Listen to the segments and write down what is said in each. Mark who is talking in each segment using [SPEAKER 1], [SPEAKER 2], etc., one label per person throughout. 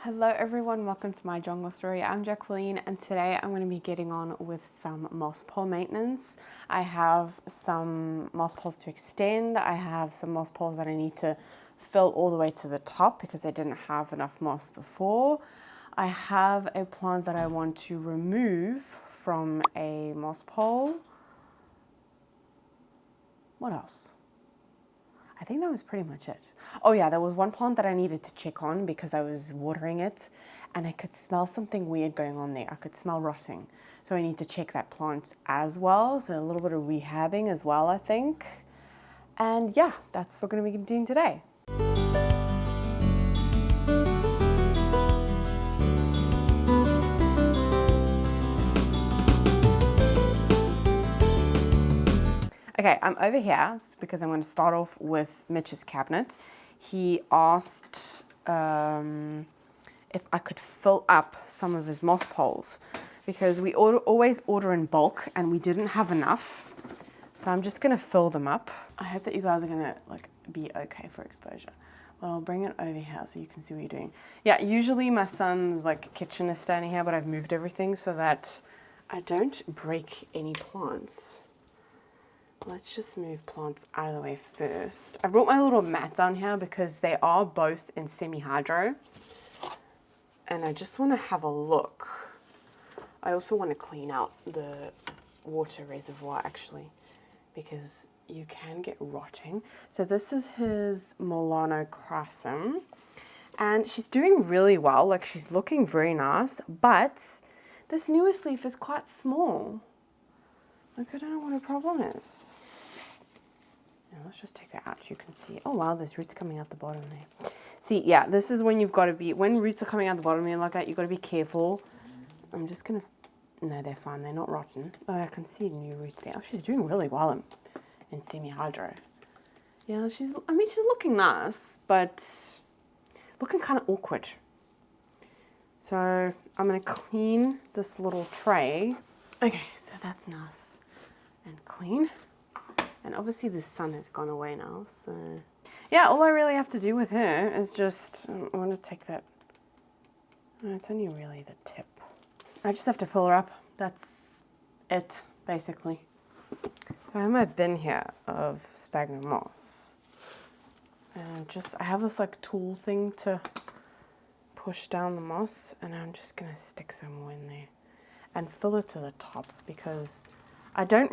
[SPEAKER 1] Hello everyone, welcome to my jungle story. I'm Jacqueline and today I'm going to be getting on with some moss pole maintenance. I have some moss poles to extend. I have some moss poles that I need to fill all the way to the top because I didn't have enough moss before. I have a plant that I want to remove from a moss pole. What else? I think that was pretty much it. Oh yeah, there was one plant that I needed to check on because I was watering it and I could smell something weird going on there. I could smell rotting. So I need to check that plant as well. So a little bit of rehabbing as well, I think. And yeah, that's what we're going to be doing today. Okay, I'm over here because I'm going to start off with Mitch's cabinet. He asked if I could fill up some of his moss poles because we always order in bulk and we didn't have enough. So I'm just going to fill them up. I hope that you guys are going to be okay for exposure. Well, I'll bring it over here so you can see what you're doing. Yeah, usually my son's kitchen is standing here, but I've moved everything so that I don't break any plants. Let's just move plants out of the way first. I brought my little mat down here because they are both in semi-hydro. And I just want to have a look. I also want to clean out the water reservoir actually, because you can get rotting. So this is his Melanochrysum. And she's doing really well, she's looking very nice, but this newest leaf is quite small. I don't know what her problem is. Now let's just take her out. You can see. Oh wow, there's roots coming out the bottom there. See, yeah, this is when you've got to be, when roots are coming out the bottom there like that, you've got to be careful. I'm just going to, no, they're fine. They're not rotten. Oh, I can see new roots there. Oh, she's doing really well in semi-hydro. Yeah, she's looking nice, but looking kind of awkward. So I'm going to clean this little tray. Okay, so that's nice and clean, and obviously the sun has gone away now, so yeah, all I really have to do with her is just I want to take that, it's only really the tip. I just have to fill her up. That's it basically. So I have my bin here of sphagnum moss, and I have this tool thing to push down the moss, and I'm just gonna stick some more in there and fill it to the top because I don't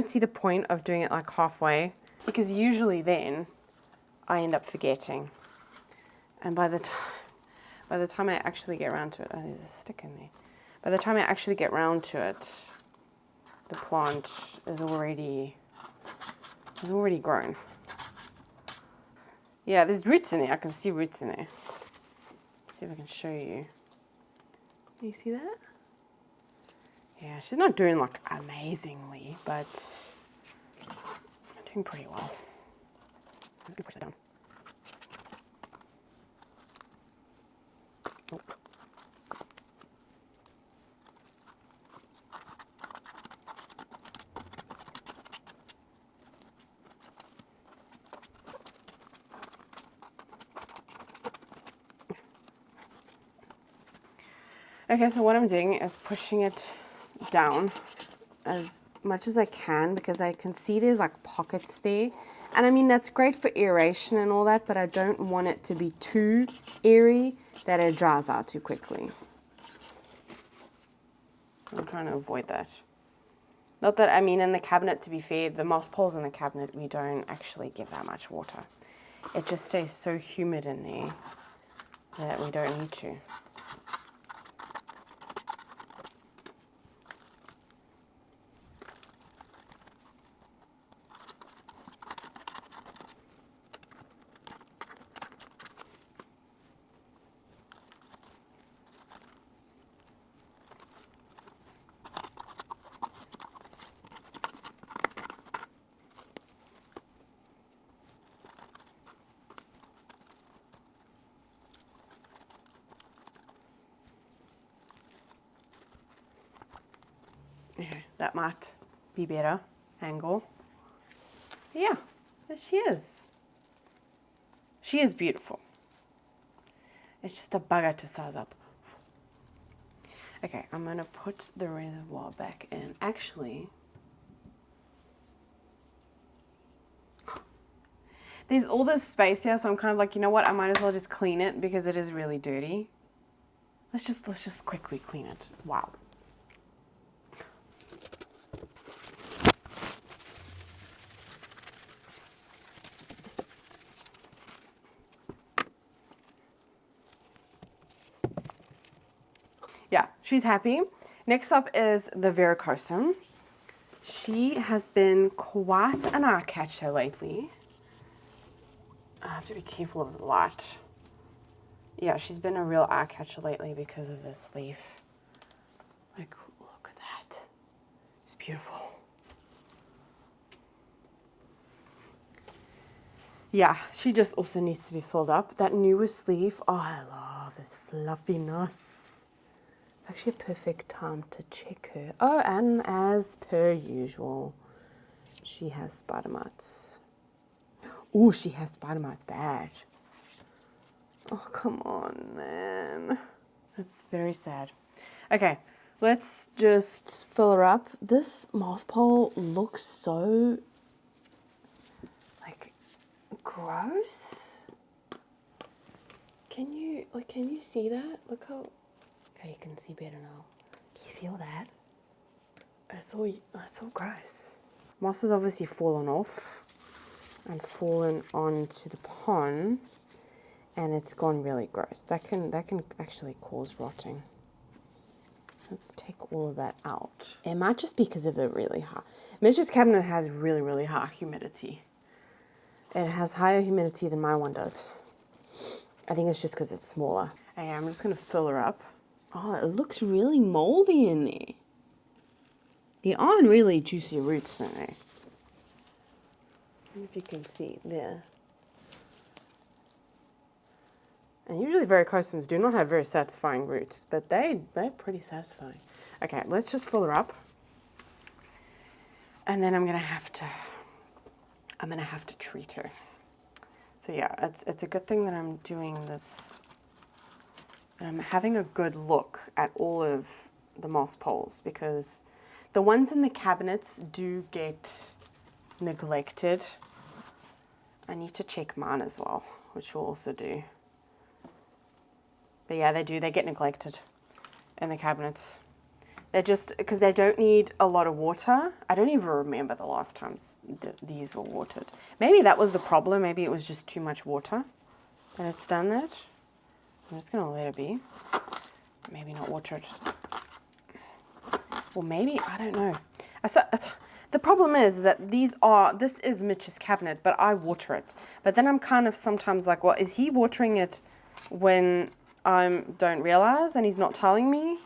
[SPEAKER 1] see the point of doing it halfway, because usually then I end up forgetting. And by the time I actually get around to it, oh, there's a stick in there. By the time I actually get around to it, the plant is already grown. Yeah, there's roots in there. I can see roots in there. Let's see if I can show you. Do you see that? Yeah, she's not doing amazingly, but I'm doing pretty well. I'm just gonna push that down. Oh. Okay, so what I'm doing is pushing it down as much as I can because I can see there's pockets there, and that's great for aeration and all that, but I don't want it to be too airy that it dries out too quickly. I'm trying to avoid that. Not that, in the cabinet, to be fair, the moss poles in the cabinet, we don't actually give that much water. It just stays so humid in there that we don't need to. Okay, that might be better angle. But yeah, there she is. She is beautiful. It's just a bugger to size up. Okay, I'm gonna put the reservoir back in. Actually, there's all this space here, so I'm kind of like, you know what? I might as well just clean it because it is really dirty. Let's just quickly clean it. Wow. Yeah, she's happy. Next up is the verrucosum. She has been quite an eye catcher lately. I have to be careful of the light. Yeah, she's been a real eye catcher lately because of this leaf. Like, look at that. It's beautiful. Yeah, she just also needs to be filled up. That newest leaf, oh, I love this fluffiness. Actually a perfect time to check her. Oh, and as per usual, she has spider mites. Oh, she has spider mites bad. Oh, come on, man. That's very sad. Okay, let's just fill her up. This moss pole looks so, like, gross. Can you see that? Look how, okay, you can see better now. Can you see all that? It's all gross. Moss has obviously fallen off and fallen onto the pond, and it's gone really gross. That can actually cause rotting. Let's take all of that out. It might just be because of the really high. Mitch's cabinet has really, really high humidity. It has higher humidity than my one does. I think it's just because it's smaller. Okay, I'm just gonna fill her up. Oh, it looks really moldy in there. There aren't really juicy roots in there. I don't know if you can see there. And usually verrucosums do not have very satisfying roots, but they're pretty satisfying. Okay, let's just fill her up. And then I'm gonna have to treat her. So yeah, it's a good thing that I'm doing this, that I'm having a good look at all of the moss poles, because the ones in the cabinets do get neglected. I need to check mine as well, which we'll also do. But yeah, they get neglected in the cabinets. They're just, because they don't need a lot of water. I don't even remember the last time these were watered. Maybe that was the problem. Maybe it was just too much water and it's done that. I'm just going to let it be. Maybe not water it. Or maybe, I don't know. The problem is that this is Mitch's cabinet, but I water it. But then I'm kind of sometimes like, well, is he watering it when I don't realize and he's not telling me?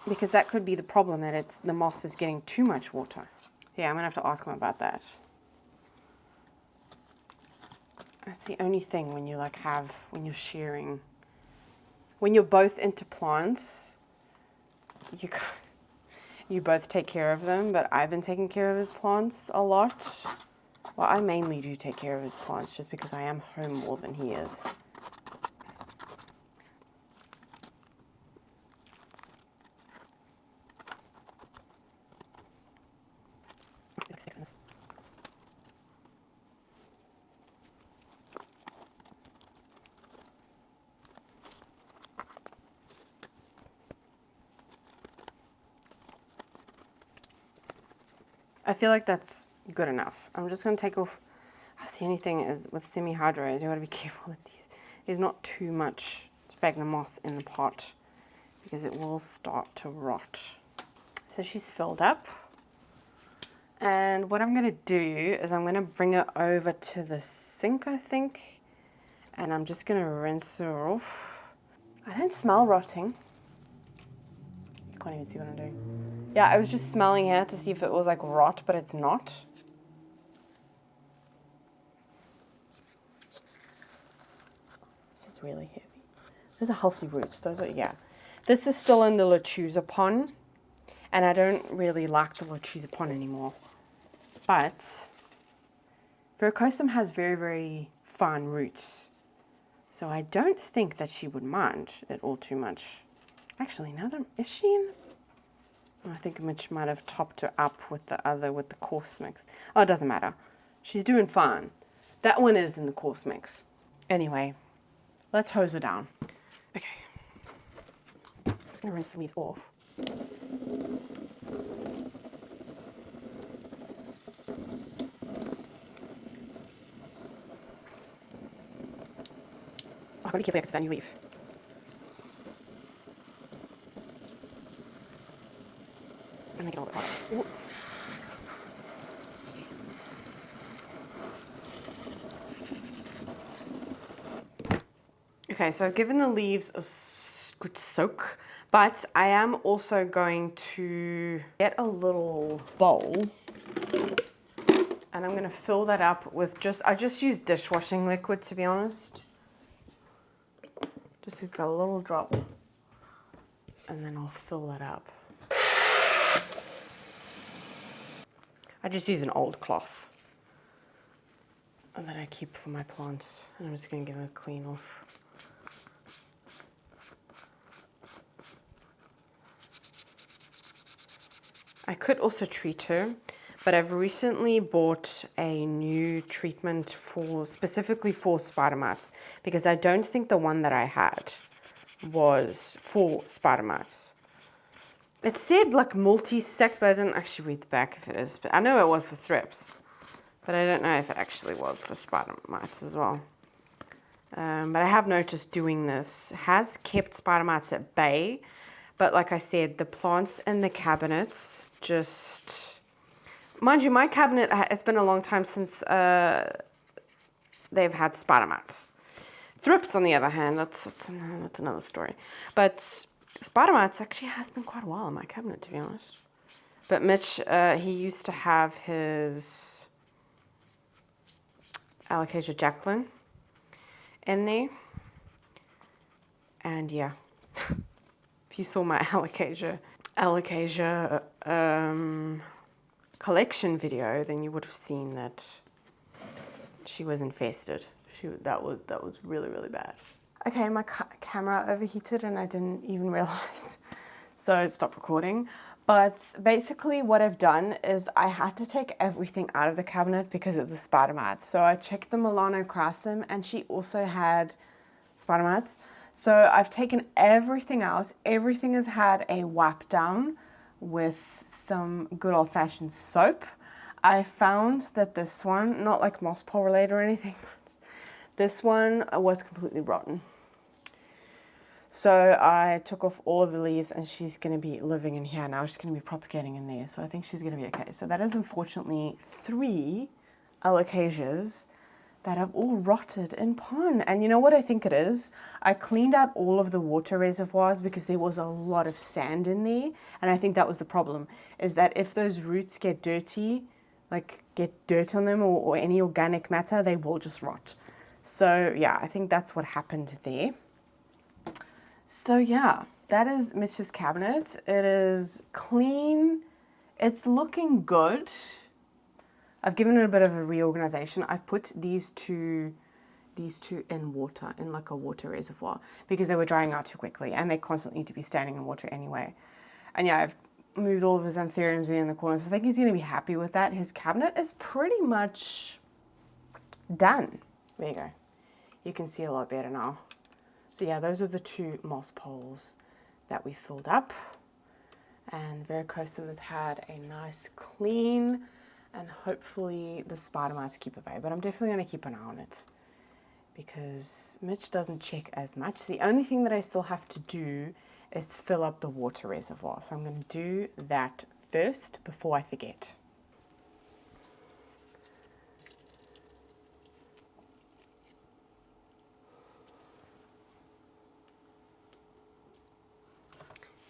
[SPEAKER 1] Because that could be the problem, that the moss is getting too much water. Yeah, I'm gonna have to ask him about that. That's the only thing when you when you're sharing, when you're both into plants, you both take care of them, but I've been taking care of his plants a lot. Well, I mainly do take care of his plants just because I am home more than he is. I feel like that's good enough. I'm just going to take off. That's the only thing is with semi-hydro is you got to be careful that there's not too much sphagnum moss in the pot, because it will start to rot. So she's filled up. And what I'm going to do is I'm going to bring her over to the sink, I think. And I'm just going to rinse her off. I don't smell rotting. You can't even see what I'm doing. Yeah, I was just smelling here to see if it was like rot, but it's not. This is really heavy. Those are healthy roots. Those are, yeah. This is still in the lechuza pond, and I don't really like the lechuza pond anymore. But verrucosum has very, very fine roots. So I don't think that she would mind it all too much. Actually, now that is she in? I think Mitch might have topped her up with the coarse mix. Oh, it doesn't matter. She's doing fine. That one is in the coarse mix. Anyway, let's hose her down. Okay. I'm just gonna rinse the leaves off. Oh, I've got to be careful because that new leaf. I'm making it a little bit harder. Ooh. Okay, so I've given the leaves a good soak, but I am also going to get a little bowl and I'm going to fill that up with I just use dishwashing liquid, to be honest. Just a little drop and then I'll fill that up. I just use an old cloth that I keep for my plants, and I'm just going to give it a clean off. I could also treat her, but I've recently bought a new treatment specifically for spider mites, because I don't think the one that I had was for spider mites. It said like multi-sect, but I didn't actually read the back if it is. But I know it was for thrips, but I don't know if it actually was for spider mites as well. But I have noticed doing this has kept spider mites at bay. But like I said, the plants in the cabinets just... Mind you, my cabinet, it's been a long time since they've had spider mites. Thrips, on the other hand, that's another story. But spider mites actually has been quite a while in my cabinet, to be honest. But Mitch, he used to have his Alocasia Jacqueline in there. And yeah, if you saw my Alocasia collection video, then you would have seen that she was infested. That was really, really bad. Okay, my camera overheated and I didn't even realize, so I stopped recording. But basically what I've done is I had to take everything out of the cabinet because of the spider mites. So I checked the Melanochrysum and she also had spider mites. So I've taken everything out. Everything has had a wipe down with some good old-fashioned soap. I found that this one, not like moss pole related or anything, but this one was completely rotten. So I took off all of the leaves and she's going to be living in here now. She's going to be propagating in there. So I think she's going to be okay. So that is unfortunately 3 alocasias that have all rotted in pond. And you know what I think it is? I cleaned out all of the water reservoirs because there was a lot of sand in there. And I think that was the problem, is that if those roots get dirty, like get dirt on them or any organic matter, they will just rot. So yeah, I think that's what happened there. So yeah, that is Mitch's cabinet. It is clean. It's looking good. I've given it a bit of a reorganization. I've put these two in water, in like a water reservoir, because they were drying out too quickly and they constantly need to be standing in water anyway. And yeah, I've moved all of his anthuriums in the corner, so I think he's going to be happy with that. His cabinet is pretty much done. There you go. You can see a lot better now. So yeah, those are the 2 moss poles that we filled up. And verrucosum has had a nice clean, and hopefully the spider mites keep at bay. But I'm definitely going to keep an eye on it because Mitch doesn't check as much. The only thing that I still have to do is fill up the water reservoir. So I'm going to do that first before I forget.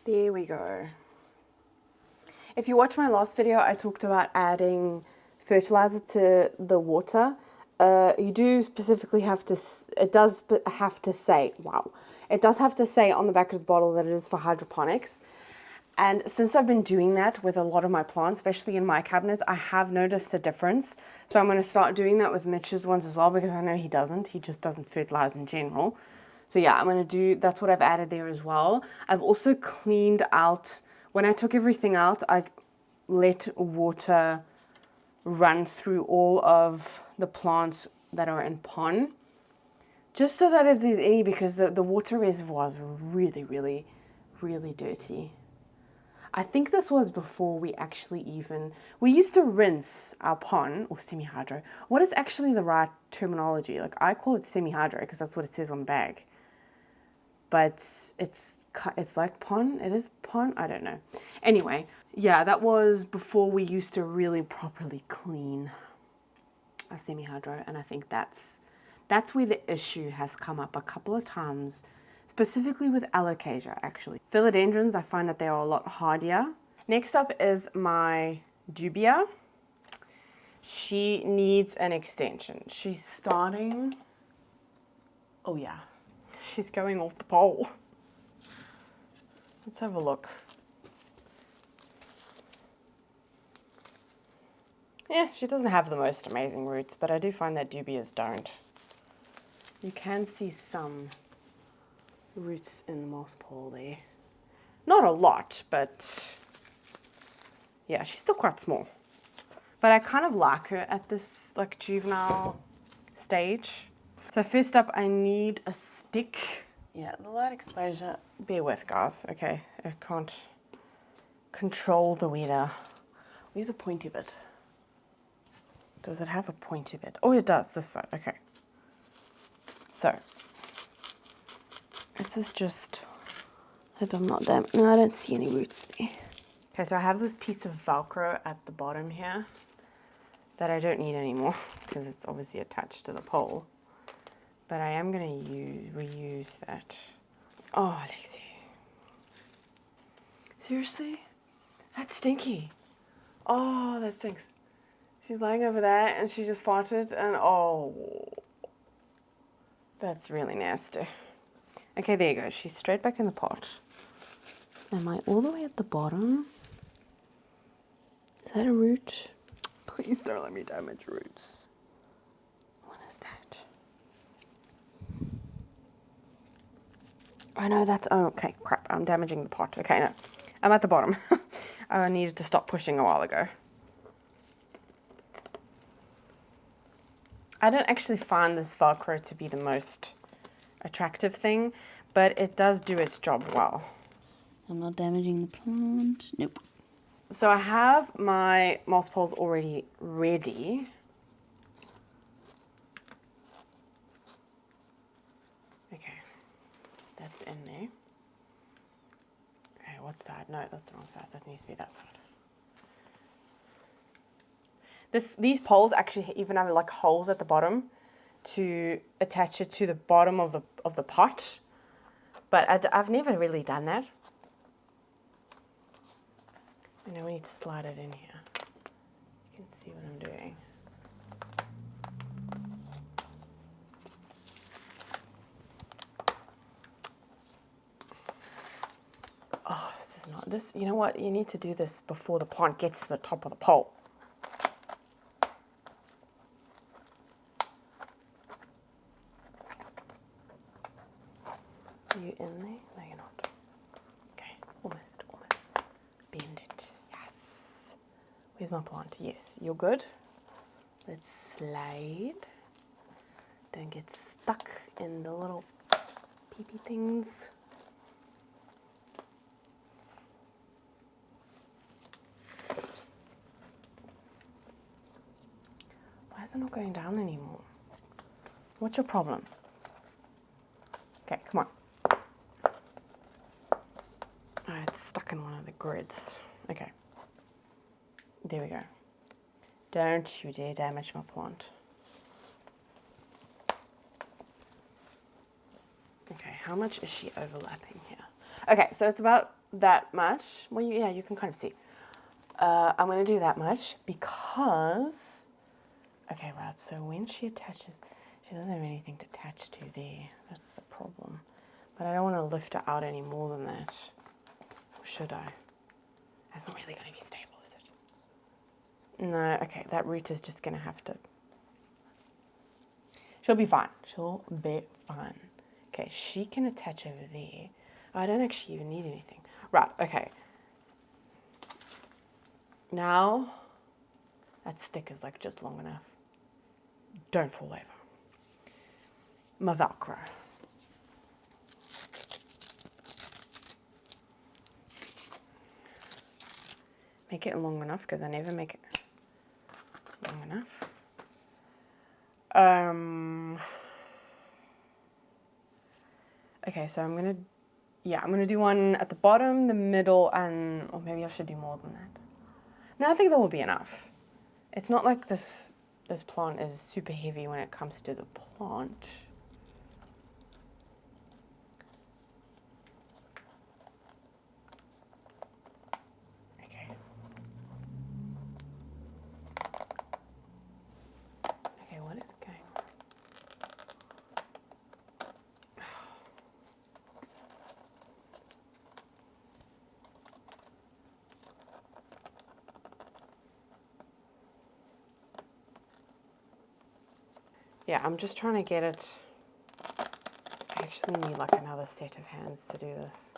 [SPEAKER 1] There we go. If you watch my last video, I talked about adding fertilizer to the water. You do specifically have to, it does have to say on the back of the bottle that it is for hydroponics. And since I've been doing that with a lot of my plants, especially in my cabinet, I have noticed a difference. So I'm going to start doing that with Mitch's ones as well, because I know he doesn't. He just doesn't fertilize in general. So yeah, I'm going to do, that's what I've added there as well. I've also cleaned out, when I took everything out, I let water run through all of the plants that are in pond. Just so that if there's any, because the water reservoirs are really, really, really dirty. I think this was before we actually we used to rinse our pond, or semi-hydro. What is actually the right terminology? Like, I call it semi-hydro because that's what it says on the bag. But it's like pond, it is pond, I don't know. Anyway, yeah, that was before we used to really properly clean a semi-hydro, and I think that's where the issue has come up a couple of times, specifically with alocasia, actually. Philodendrons, I find that they are a lot hardier. Next up is my dubia. She needs an extension. She's starting, oh yeah, she's going off the pole. Let's have a look. Yeah, she doesn't have the most amazing roots, but I do find that dubias don't. You can see some roots in the moss pole there. Not a lot, but yeah, she's still quite small. But I kind of like her at this like juvenile stage. So first up, I need a stick. Yeah, the light exposure, bear with guys, okay? I can't control the weather. Where's the pointy bit? Does it have a pointy bit? Oh, it does, this side, okay. So, this is just, hope I'm not damp. No, I don't see any roots there. Okay, so I have this piece of Velcro at the bottom here that I don't need anymore because it's obviously attached to the pole. But I am going to reuse that. Oh, Alexi. Seriously? That's stinky. Oh, that stinks. She's lying over there and she just farted and oh, that's really nasty. Okay, there you go. She's straight back in the pot. Am I all the way at the bottom? Is that a root? Please don't let me damage roots. What is that? I know that's, oh, okay, crap. I'm damaging the pot. Okay, no. I'm at the bottom. I needed to stop pushing a while ago. I don't actually find this Velcro to be the most attractive thing, but it does do its job well. I'm not damaging the plant. Nope. So I have my moss poles already ready. Okay, that's in there. Okay, what side? No, that's the wrong side. That needs to be that side. These poles actually even have like holes at the bottom to attach it to the bottom of the pot, but I've never really done that. And now we need to slide it in here. You can see what I'm doing. Oh, this is not this. You know what? You need to do this before the plant gets to the top of the pole. Are you in there? No, you're not. Okay, almost. Bend it. Yes. Where's my plant? Yes, you're good. Let's slide. Don't get stuck in the little pee-pee things. Why is it not going down anymore? What's your problem? Okay, come on. Oh, it's stuck in one of the grids. Okay. There we go. Don't you dare damage my plant. Okay, how much is she overlapping here? Okay, so it's about that much. Well, yeah, you can kind of see. I'm going to do that much because... Okay, right, so when she attaches... She doesn't have anything to attach to there. That's the problem. But I don't want to lift her out any more than that. Or should I? That's not really going to be stable, is it? No, okay, that root is just going to have to... She'll be fine. She'll be fine. Okay, she can attach over there. Oh, I don't actually even need anything. Right, okay. Now, that stick is like just long enough. Don't fall over. My Velcro. Make it long enough because I never make it long enough. Okay, so I'm gonna do one at the bottom, the middle, and or maybe I should do more than that. No, I think that will be enough. It's not like this plant is super heavy when it comes to the plant. Okay. Okay, what is going on? Yeah, I'm just trying to get it. I actually need like another set of hands to do this.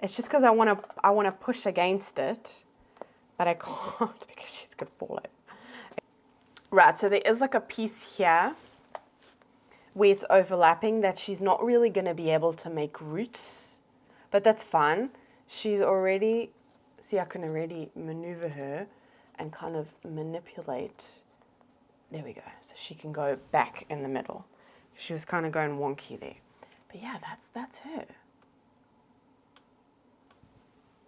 [SPEAKER 1] It's just because I want to push against it, but I can't because she's gonna fall out. Right, so there is like a piece here where it's overlapping that she's not really gonna be able to make roots, but that's fine. She's already, see, I can already maneuver her and kind of manipulate. There we go. So she can go back in the middle. She was kind of going wonky there. But yeah, that's her.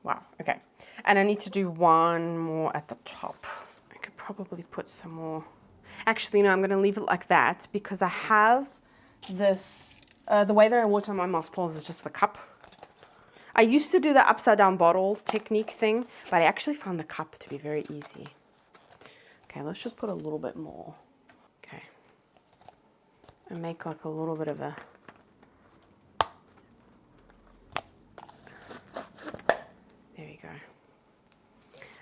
[SPEAKER 1] Wow, okay. And I need to do one more at the top. I could probably put some more. Actually, no, I'm going to leave it like that because I have this, the way that I water my moss balls is just the cup. I used to do the upside down bottle technique thing, but I actually found the cup to be very easy. Okay, let's just put a little bit more. Okay. And make like a little bit of a... There we go.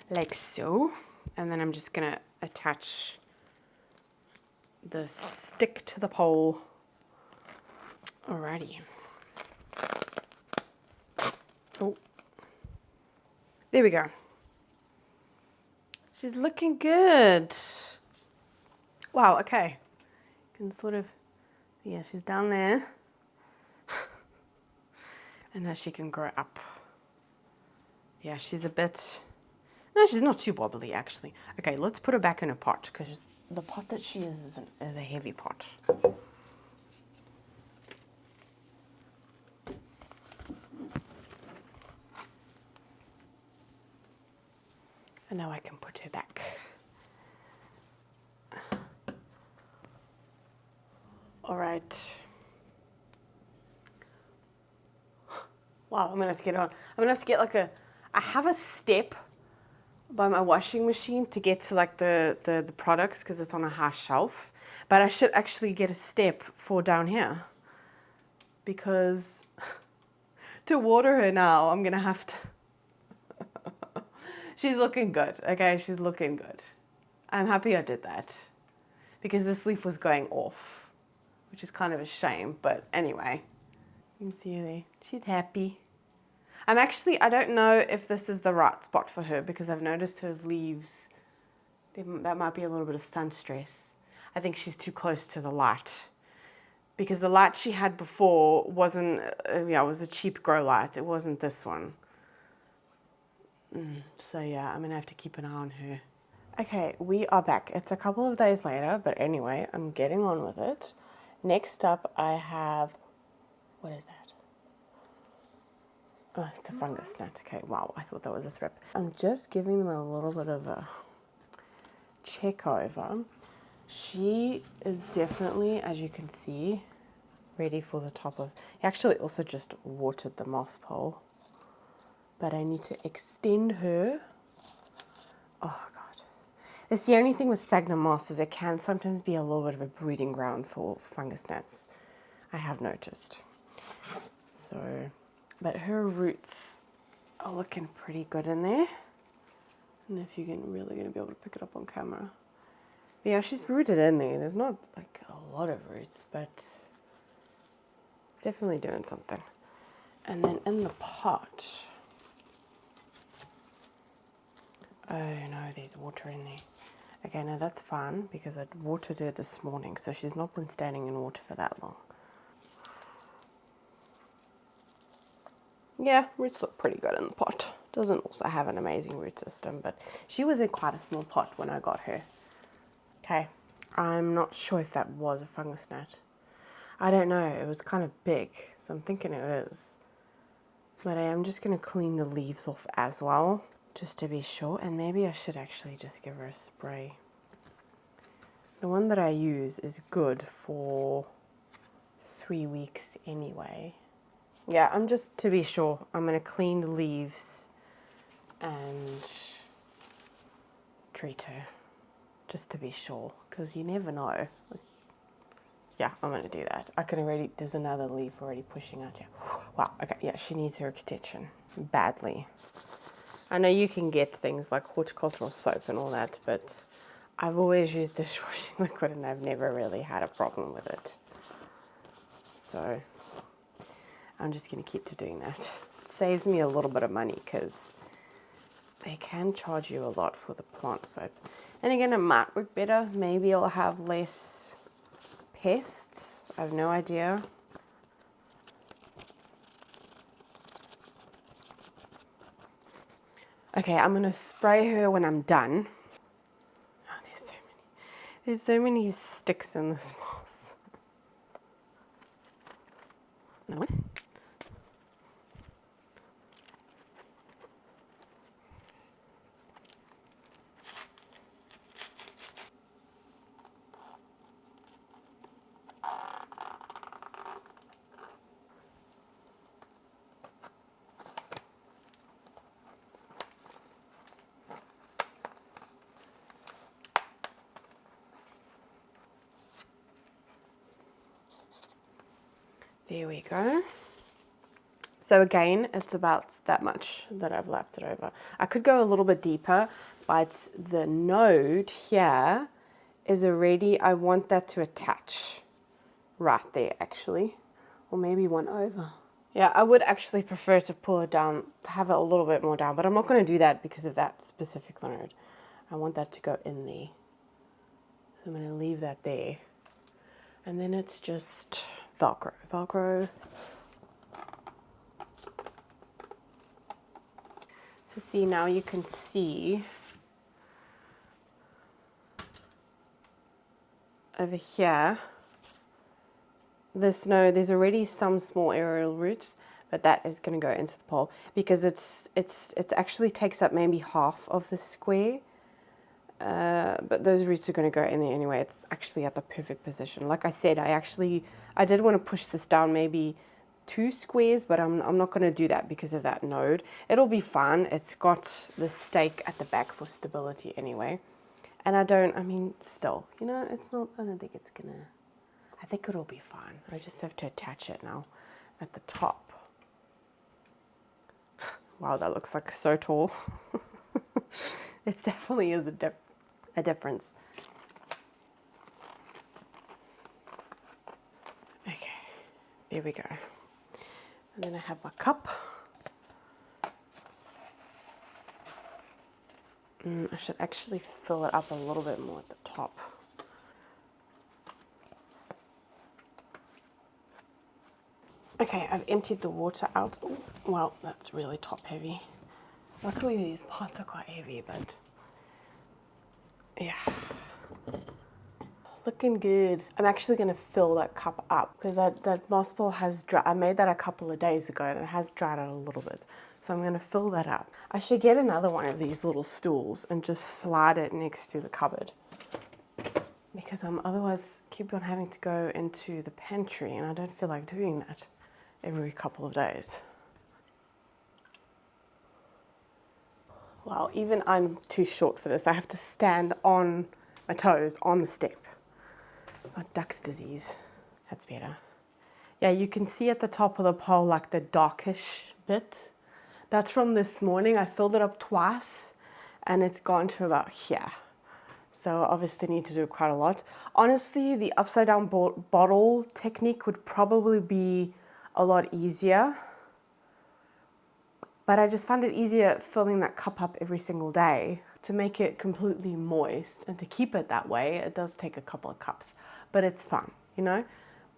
[SPEAKER 1] Like so. And then I'm just going to attach the stick to the pole. Alrighty. Oh. There we go. She's looking good. Wow, okay. You can sort of, yeah, she's down there. And now she can grow up. Yeah, she's a bit, no, she's not too wobbly actually. Okay, let's put her back in a pot because the pot that she is a heavy pot. And now I can put her back. All right. Wow, I'm gonna have to get on. I'm gonna have to get like I have a step by my washing machine to get to like the products because it's on a high shelf. But I should actually get a step for down here because to water her now, I'm gonna have to. She's looking good, okay? She's looking good. I'm happy I did that because this leaf was going off, which is kind of a shame, but anyway. You can see her there. She's happy. I don't know if this is the right spot for her because I've noticed her leaves, that might be a little bit of sun stress. I think she's too close to the light because the light she had before wasn't, it was a cheap grow light. It wasn't this one. So yeah, I'm gonna have to keep an eye on her. Okay, we are back. It's a couple of days later, but anyway, I'm getting on with it. Next up, I have, what is that? Oh, it's a fungus gnat. Okay, wow, I thought that was a thrip. I'm just giving them a little bit of a check over. She is definitely, as you can see, ready for the top of, actually also just watered the moss pole. But I need to extend her. Oh God. It's the only thing with sphagnum moss is it can sometimes be a little bit of a breeding ground for fungus gnats. I have noticed. So, but her roots are looking pretty good in there. I don't know if you're really going to be able to pick it up on camera. But yeah, she's rooted in there. There's not like a lot of roots, but it's definitely doing something. And then in the pot, oh no, there's water in there. Okay, no, that's fine because I'd watered her this morning, so she's not been standing in water for that long. Yeah, roots look pretty good in the pot. Doesn't also have an amazing root system, but she was in quite a small pot when I got her. Okay, I'm not sure if that was a fungus gnat. I don't know, it was kind of big, so I'm thinking it is. But I am just going to clean the leaves off as well, just to be sure, and maybe I should actually just give her a spray. The one that I use is good for 3 weeks anyway. Yeah, I'm just, to be sure, I'm going to clean the leaves and treat her, just to be sure, because you never know. Yeah, I'm going to do that. I can already, there's another leaf already pushing out here. Wow, okay, yeah, she needs her extension badly. I know you can get things like horticultural soap and all that, but I've always used dishwashing liquid and I've never really had a problem with it. So I'm just going to keep to doing that. It saves me a little bit of money because they can charge you a lot for the plant soap. And again, it might work better. Maybe I'll have less pests. I have no idea. Okay, I'm going to spray her when I'm done. Oh, there's so many sticks in this moss. No one? There we go. So again, it's about that much that I've lapped it over. I could go a little bit deeper, but the node here is already, I want that to attach right there actually, or maybe one over. Yeah, I would actually prefer to pull it down, to have it a little bit more down, but I'm not going to do that because of that specific node. I want that to go in there. So I'm going to leave that there. And then it's just Velcro. Velcro. So see, now you can see over here, this node, there's already some small aerial roots, but that is going to go into the pole because it actually takes up maybe half of the square. But those roots are going to go in there anyway. It's actually at the perfect position. Like I said, I did want to push this down maybe 2 squares, but I'm not going to do that because of that node. It'll be fine. It's got the stake at the back for stability anyway. And I mean, still, you know, it's not, I don't think it's going to, I think it'll be fine. I just have to attach it now at the top. Wow, that looks like so tall. It definitely is a difference. Okay, there we go. And then I have my cup. I should actually fill it up a little bit more at the top. Okay, I've emptied the water out. Ooh, well, that's really top heavy. Luckily these pots are quite heavy, but yeah. Looking good. I'm actually going to fill that cup up because that moss ball has dried. I made that a couple of days ago and it has dried out a little bit. So I'm going to fill that up. I should get another one of these little stools and just slide it next to the cupboard. Because I'm otherwise keep on having to go into the pantry and I don't feel like doing that every couple of days. Wow, even I'm too short for this. I have to stand on my toes on the step. Got duck's disease. That's better. Yeah, you can see at the top of the pole like the darkish bit. That's from this morning. I filled it up twice and it's gone to about here. So obviously need to do quite a lot. Honestly, the upside down bottle technique would probably be a lot easier. But I just found it easier filling that cup up every single day to make it completely moist. And to keep it that way, it does take a couple of cups. But it's fun, you know?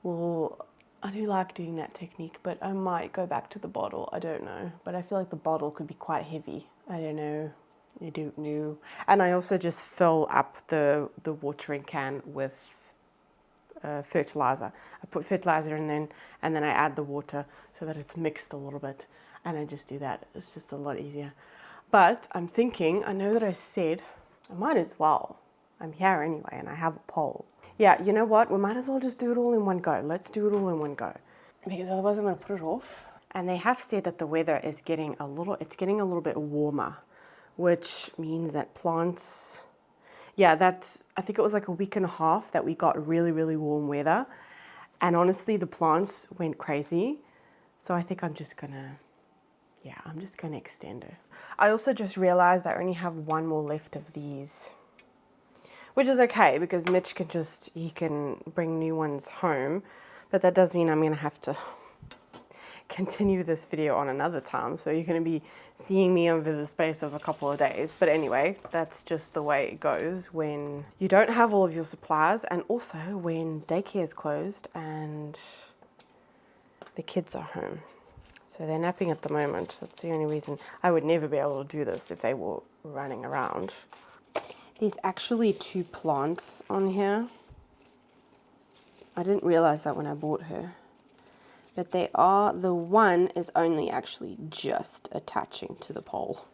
[SPEAKER 1] Well, I do like doing that technique, but I might go back to the bottle. I don't know. But I feel like the bottle could be quite heavy. I don't know. I don't know. And I also just fill up the watering can with fertilizer. I put fertilizer in then, and then I add the water so that it's mixed a little bit. And I just do that. It's just a lot easier. But I'm thinking, I know that I said, I might as well. I'm here anyway, and I have a pole. Yeah, you know what? We might as well just do it all in one go. Let's do it all in one go. Because otherwise I'm going to put it off. And they have said that the weather is getting a little bit warmer, which means that plants, yeah, I think it was like a week and a half that we got really, really warm weather. And honestly, the plants went crazy. So I think I'm just going to extend it. I also just realized I only have one more left of these, which is okay because Mitch he can bring new ones home, but that does mean I'm going to have to continue this video on another time. So you're going to be seeing me over the space of a couple of days. But anyway, that's just the way it goes when you don't have all of your supplies, and also when daycare is closed and the kids are home. So they're napping at the moment. That's the only reason. I would never be able to do this if they were running around. There's actually 2 plants on here. I didn't realize that when I bought her. But the one is only actually just attaching to the pole.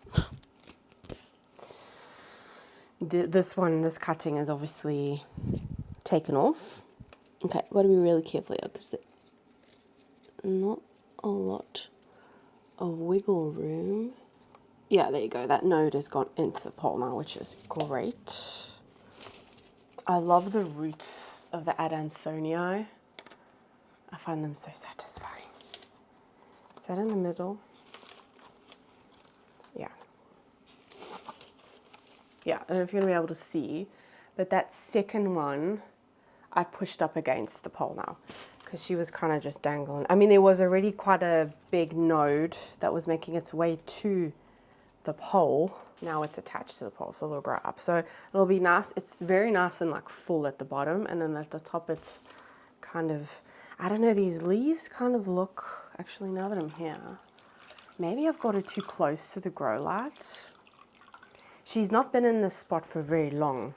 [SPEAKER 1] This cutting is obviously taken off. Okay, got to be really careful here because there's not a lot of wiggle room. Yeah, there you go. That node has gone into the pole now, which is great. I love the roots of the adansonii. I find them so satisfying. Is that in the middle? Yeah. Yeah, I don't know if you're going to be able to see, but that second one I pushed up against the pole now because she was kind of just dangling. I mean, there was already quite a big node that was making its way to the pole. Now it's attached to the pole, so it'll grow up. So it'll be nice. It's very nice and like full at the bottom, and then at the top it's kind of, I don't know, these leaves kind of look, actually now that I'm here, maybe I've got her too close to the grow light. She's not been in this spot for very long.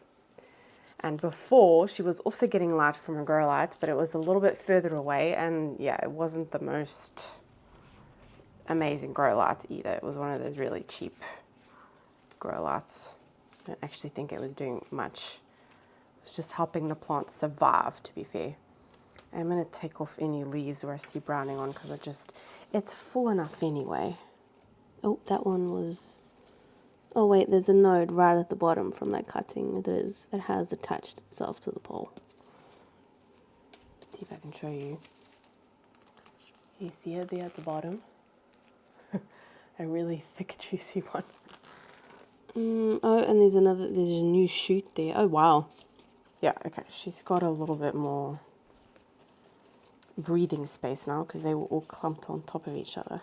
[SPEAKER 1] And before, she was also getting light from her grow light, but it was a little bit further away, and yeah, it wasn't the most amazing grow light either. It was one of those really cheap grow lights. I don't actually think it was doing much. It was just helping the plant survive, to be fair. I'm going to take off any leaves where I see browning on because it's full enough anyway. Oh, that one was, oh wait, there's a node right at the bottom from that cutting that has attached itself to the pole. Let's see if I can show you. You see it there at the bottom? A really thick, juicy one. Oh, and there's a new shoot there. Oh, wow. Yeah, okay, she's got a little bit more breathing space now because they were all clumped on top of each other.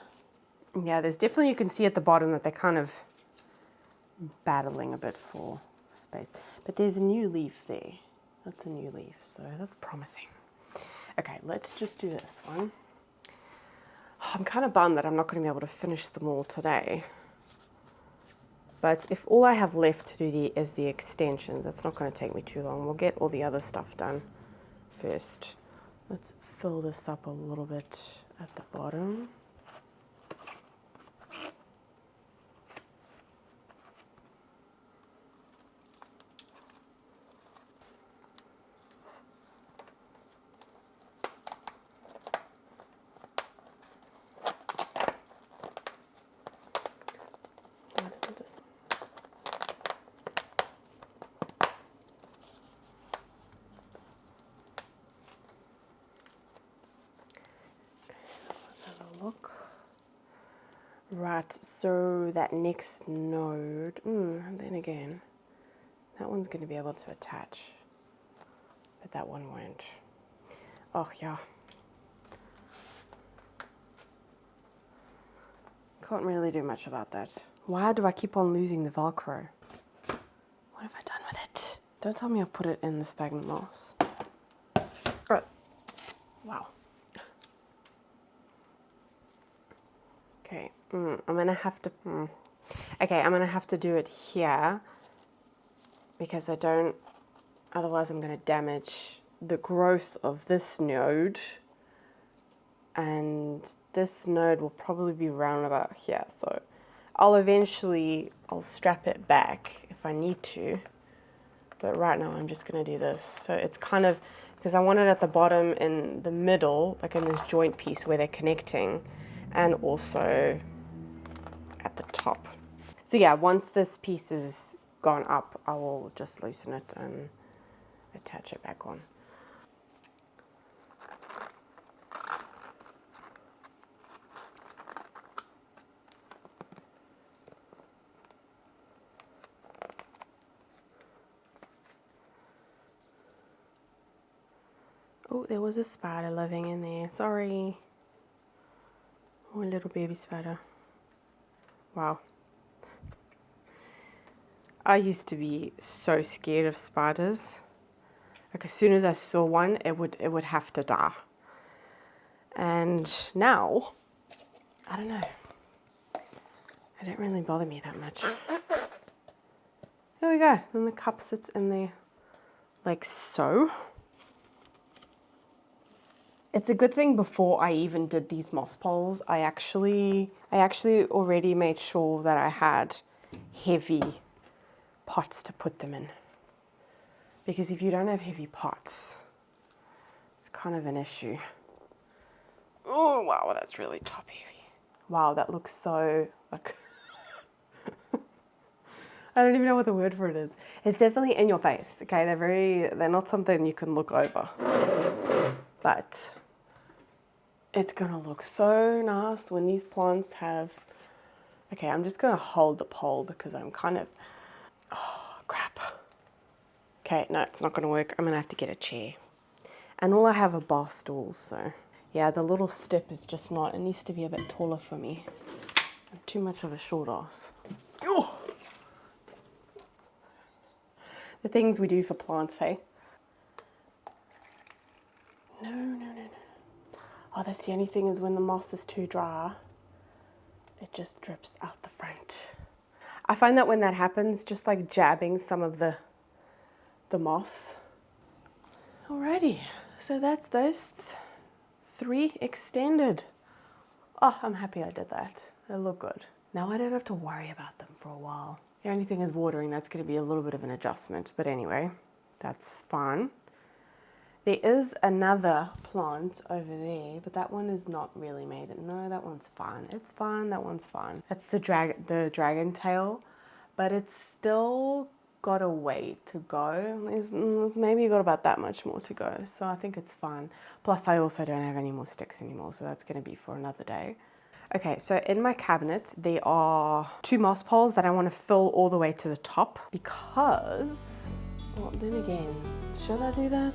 [SPEAKER 1] Yeah, there's definitely, you can see at the bottom that they're kind of battling a bit for space. But there's a new leaf there. That's a new leaf, so that's promising. Okay, let's just do this one. I'm kind of bummed that I'm not going to be able to finish them all today. But if all I have left to do is the extensions, that's not going to take me too long. We'll get all the other stuff done first. Let's fill this up a little bit at the bottom. Look. Right, so that next node, then again, that one's going to be able to attach, but that one won't. Oh, yeah. Can't really do much about that. Why do I keep on losing the Velcro? What have I done with it? Don't tell me I've put it in the sphagnum moss. Oh, wow. Okay, I'm gonna have to, okay, I'm gonna have to do it here because I don't, otherwise I'm gonna damage the growth of this node, and this node will probably be round about here, so I'll strap it back if I need to, but right now I'm just gonna do this. So it's kind of, because I want it at the bottom in the middle, like in this joint piece where they're connecting, and also at the top. So yeah, once this piece is gone up, I will just loosen it and attach it back on. Oh, there was a spider living in there, sorry. Oh, a little baby spider. Wow. I used to be so scared of spiders. Like as soon as I saw one, it would have to die. And now, I don't know. It don't really bother me that much. There we go. And the cup sits in there like so. It's a good thing before I even did these moss poles, I actually already made sure that I had heavy pots to put them in. Because if you don't have heavy pots, it's kind of an issue. Oh, wow, that's really top heavy. Wow, that looks so, like, I don't even know what the word for it is. It's definitely in your face, okay? They're not something you can look over. But it's gonna look so nice when these plants have, okay, I'm just gonna hold the pole because I'm kind of, oh, crap. Okay, no, it's not gonna work. I'm gonna have to get a chair. And all I have are bar stools, so yeah, the little step is just not, it needs to be a bit taller for me. I'm too much of a short ass. Oh. The things we do for plants, hey? No. Oh, that's the only thing, is when the moss is too dry, it just drips out the front. I find that when that happens, just like jabbing some of the moss. Alrighty, so that's those 3 extended. Oh, I'm happy I did that. They look good. Now I don't have to worry about them for a while. The only thing is watering, that's going to be a little bit of an adjustment, but anyway, that's fine. There is another plant over there, but that one is not really made. No, that one's fine. It's fine, that one's fine. That's the dragon tail, but it's still got a way to go. It's maybe got about that much more to go, so I think it's fine. Plus, I also don't have any more sticks anymore, so that's going to be for another day. Okay, so in my cabinet, there are 2 moss poles that I want to fill all the way to the top because, well, then again, should I do that?